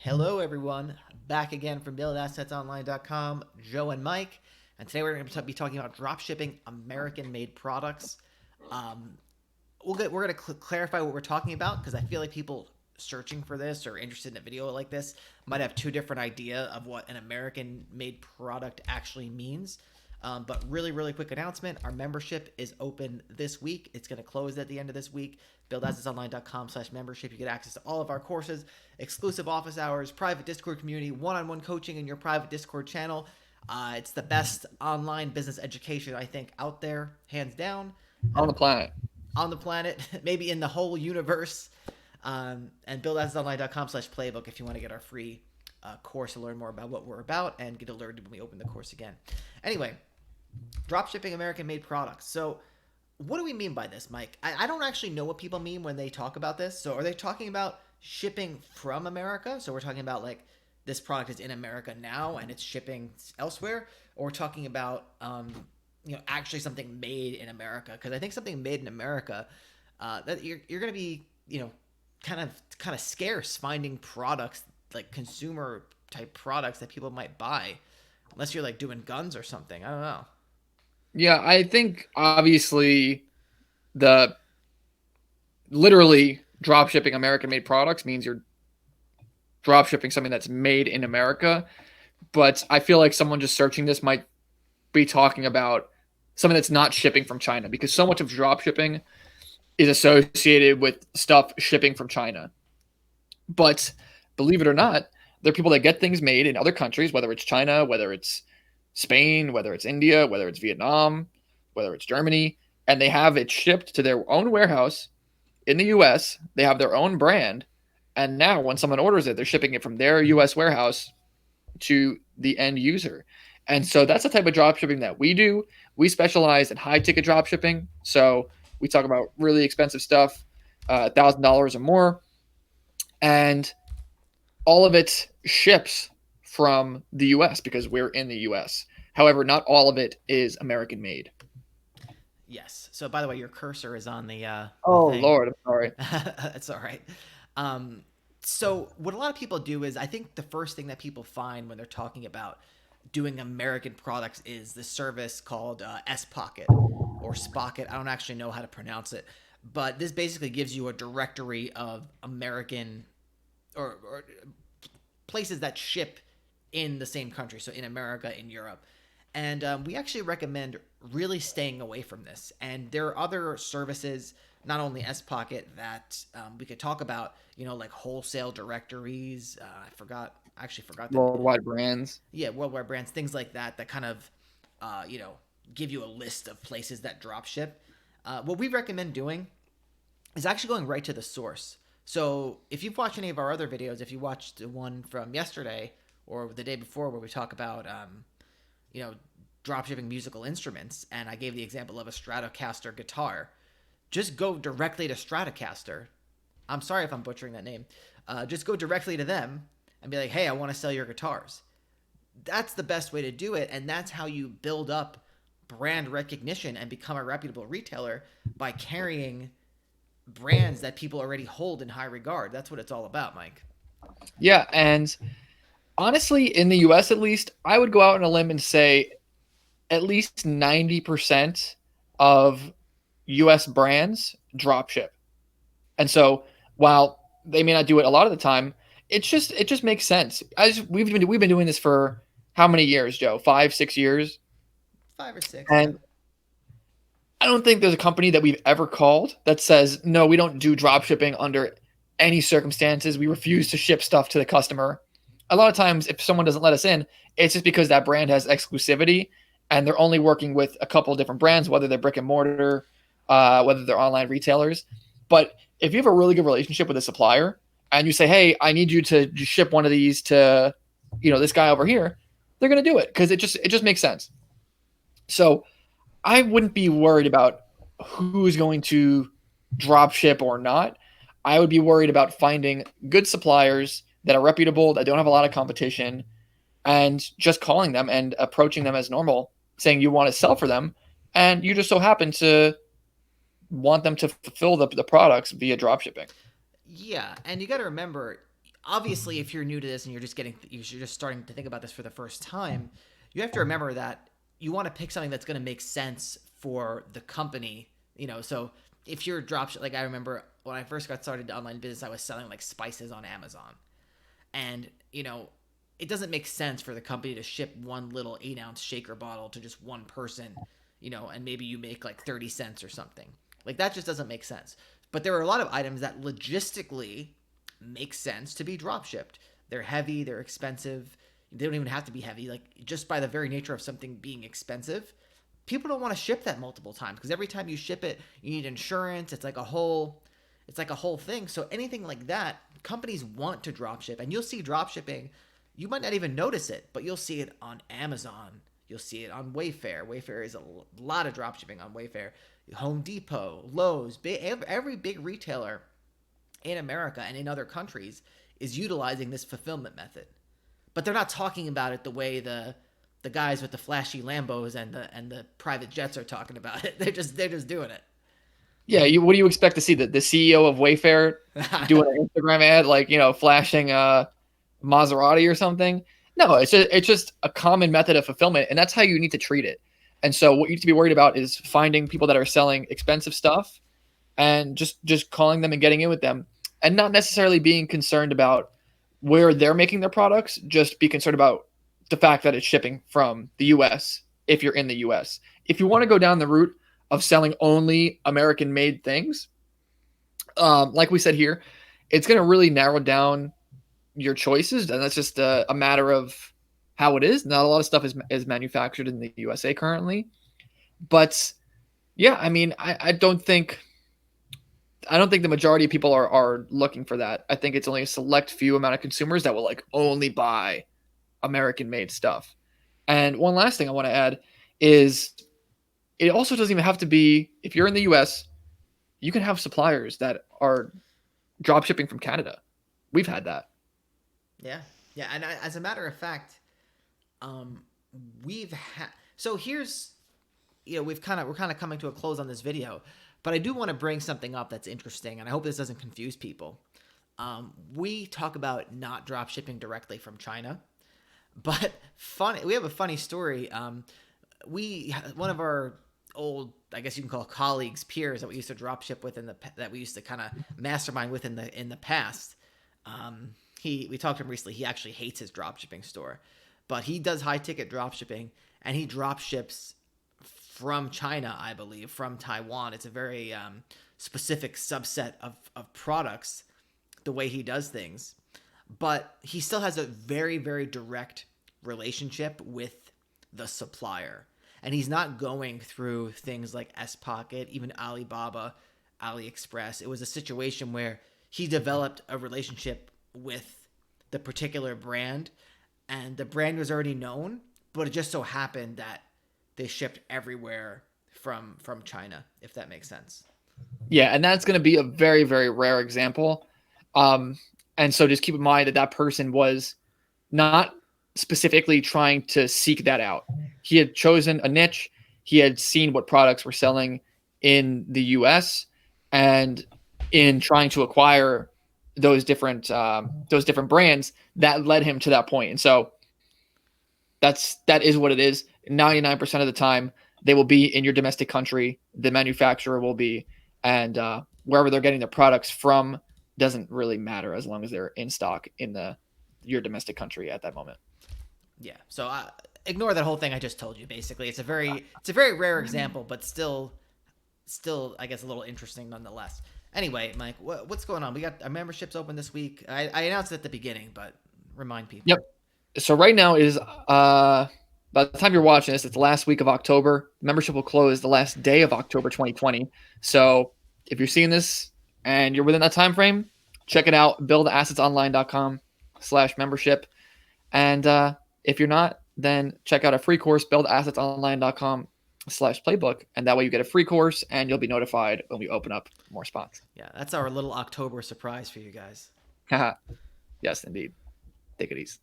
Hello, everyone. Back again from buildassetsonline.com, Joe and Mike. And today we're going to be talking about dropshipping American-made products. Um, we're going to clarify what we're talking about because I feel like people searching for this or interested in a video like this might have two different ideas of what an American-made product actually means. But really quick announcement. Our membership is open this week. It's going to close at the end of this week. Buildassetsonline.com/membership. You get access to all of our courses, exclusive office hours, private Discord community, one-on-one coaching in your private Discord channel. It's the best online business education, I think, out there, hands down. On the planet. On the planet, maybe in the whole universe. And buildassetsonline.com/playbook if you want to get our free course to learn more about what we're about and get alerted when we open the course again. Anyway, dropshipping American-made products. So what do we mean by this, Mike? I don't actually know what people mean when they talk about this. So are they talking about shipping from America? So we're talking about like this product is in America now and it's shipping elsewhere, or we're talking about actually something made in America? Because I think something made in America that you're going to be kind of scarce finding products like consumer type products that people might buy, unless you're like doing guns or something. I don't know. Yeah, I think obviously the literally drop shipping American made products means you're drop shipping something that's made in America. But I feel like someone just searching this might be talking about something that's not shipping from China, because so much of drop shipping is associated with stuff shipping from China. But believe it or not, there are people that get things made in other countries, whether it's China, whether it's Spain, whether it's India, whether it's Vietnam, whether it's Germany, and they have it shipped to their own warehouse in the US. They have their own brand. And now when someone orders it, they're shipping it from their US warehouse to the end user. And so that's the type of drop shipping that we do. We specialize in high ticket drop shipping. So we talk about really expensive stuff, $1,000 or more. And all of it ships from the US because we're in the US. However, not all of it is American made. Yes. So by the way, your cursor is on the Oh, thing. Lord, I'm sorry. It's all right. Um, so what a lot of people do is I think the first thing that people find when they're talking about doing American products is the service called S Pocket or Spocket. I don't actually know how to pronounce it, but this basically gives you a directory of American or places that ship in the same country. So in America, in Europe. And we actually recommend really staying away from this. And there are other services, not only S Pocket, that we could talk about, like wholesale directories. I actually forgot the Worldwide brands. yeah, worldwide brands, things like that, that kind of, uh, you know, give you a list of places that drop ship. What we recommend doing is actually going right to the source. So if you've watched any of our other videos, if you watched the one from yesterday or the day before where we talk about, you know, drop shipping musical instruments, and I gave the example of a Stratocaster guitar, just go directly to Stratocaster. I'm sorry if I'm butchering that name. Just go directly to them and be like, hey, I want to sell your guitars. That's the best way to do it. And that's how you build up brand recognition and become a reputable retailer, by carrying brands that people already hold in high regard. That's what it's all about, Mike. Yeah, and honestly, in the US at least, I would go out on a limb and say at least 90% of US brands drop ship. And so while they may not do it a lot of the time, it just makes sense. As we've been doing this for how many years, Joe? 5, 6 years? 5 or 6, yeah. And I don't think there's a company that we've ever called that says, no, we don't do drop shipping under any circumstances. We refuse to ship stuff to the customer. A lot of times, if someone doesn't let us in, it's just because that brand has exclusivity and they're only working with a couple of different brands, whether they're brick and mortar, whether they're online retailers. But if you have a really good relationship with a supplier and you say, hey, I need you to ship one of these to, this guy over here, they're going to do it because it just makes sense. So I wouldn't be worried about who's going to drop ship or not. I would be worried about finding good suppliers that are reputable, that don't have a lot of competition, and just calling them and approaching them as normal, saying you want to sell for them, and you just so happen to want them to fulfill the products via drop shipping. Yeah, and you got to remember, obviously, if you're new to this and you're just starting to think about this for the first time, you have to remember that you want to pick something that's going to make sense for the company. So if you're like I remember when I first got started in online business, I was selling like spices on Amazon, and it doesn't make sense for the company to ship one little 8-ounce shaker bottle to just one person, and maybe you make like 30 cents or something. Like that just doesn't make sense. But there are a lot of items that logistically make sense to be drop shipped. They're heavy, they're expensive. They don't even have to be heavy. Like just by the very nature of something being expensive, people don't want to ship that multiple times because every time you ship it, you need insurance. It's like a whole thing. So anything like that, companies want to drop ship, and you'll see drop shipping. You might not even notice it, but you'll see it on Amazon. You'll see it on Wayfair. Wayfair is a lot of drop shipping on Wayfair. Home Depot, Lowe's, every big retailer in America and in other countries is utilizing this fulfillment method. But they're not talking about it the way the guys with the flashy Lambos and the private jets are talking about it. They're just doing it. Yeah, what do you expect to see? The CEO of Wayfair doing an Instagram ad, like, flashing Maserati or something? No, it's just a common method of fulfillment, and that's how you need to treat it. And so what you need to be worried about is finding people that are selling expensive stuff and just calling them and getting in with them, and not necessarily being concerned about where they're making their products. Just be concerned about the fact that it's shipping from the US if you're in the US. If you want to go down the route of selling only American made things, like we said here, it's going to really narrow down your choices. And that's just a matter of how it is. Not a lot of stuff is manufactured in the USA currently. But yeah, I mean, I don't think the majority of people are looking for that. I think it's only a select few amount of consumers that will like only buy American made stuff. And one last thing I want to add is it also doesn't even have to be, if you're in the US, you can have suppliers that are drop shipping from Canada. We've had that. Yeah, yeah, and as a matter of fact, we've had. So here's, we're kind of coming to a close on this video, but I do want to bring something up that's interesting, and I hope this doesn't confuse people. We talk about not drop shipping directly from China, but we have a funny story. One of our old, I guess you can call colleagues, peers that we used to drop ship with that we used to kind of mastermind with in the past. We talked to him recently. He actually hates his drop shipping store, but he does high ticket drop shipping, and he drop ships from China, I believe, from Taiwan. It's a very specific subset of products, the way he does things, but he still has a very, very direct relationship with the supplier. And he's not going through things like S-Pocket, even Alibaba, AliExpress. It was a situation where he developed a relationship with the particular brand, and the brand was already known, but it just so happened that they shipped everywhere from China, if that makes sense. Yeah, and that's going to be a very, very rare example. And so just keep in mind that person was not specifically trying to seek that out. He had chosen a niche. He had seen what products were selling in the US, and in trying to acquire those different brands, that led him to that point. And so that is what it is. 99% of the time, they will be in your domestic country. The manufacturer will be, and wherever they're getting their products from doesn't really matter as long as they're in stock in your domestic country at that moment. Yeah. So ignore that whole thing I just told you. Basically, it's a very rare example, but still, I guess a little interesting nonetheless. Anyway, Mike, what's going on? We got our memberships open this week. I announced it at the beginning, but remind people. Yep. So right now is by the time you're watching this, it's the last week of October. Membership will close the last day of October 2020. So if you're seeing this and you're within that time frame, check it out. buildassetsonline.com/membership. And if you're not, then check out a free course, buildassetsonline.com/playbook. And that way you get a free course and you'll be notified when we open up more spots. Yeah, that's our little October surprise for you guys. Yes, indeed. Take it easy.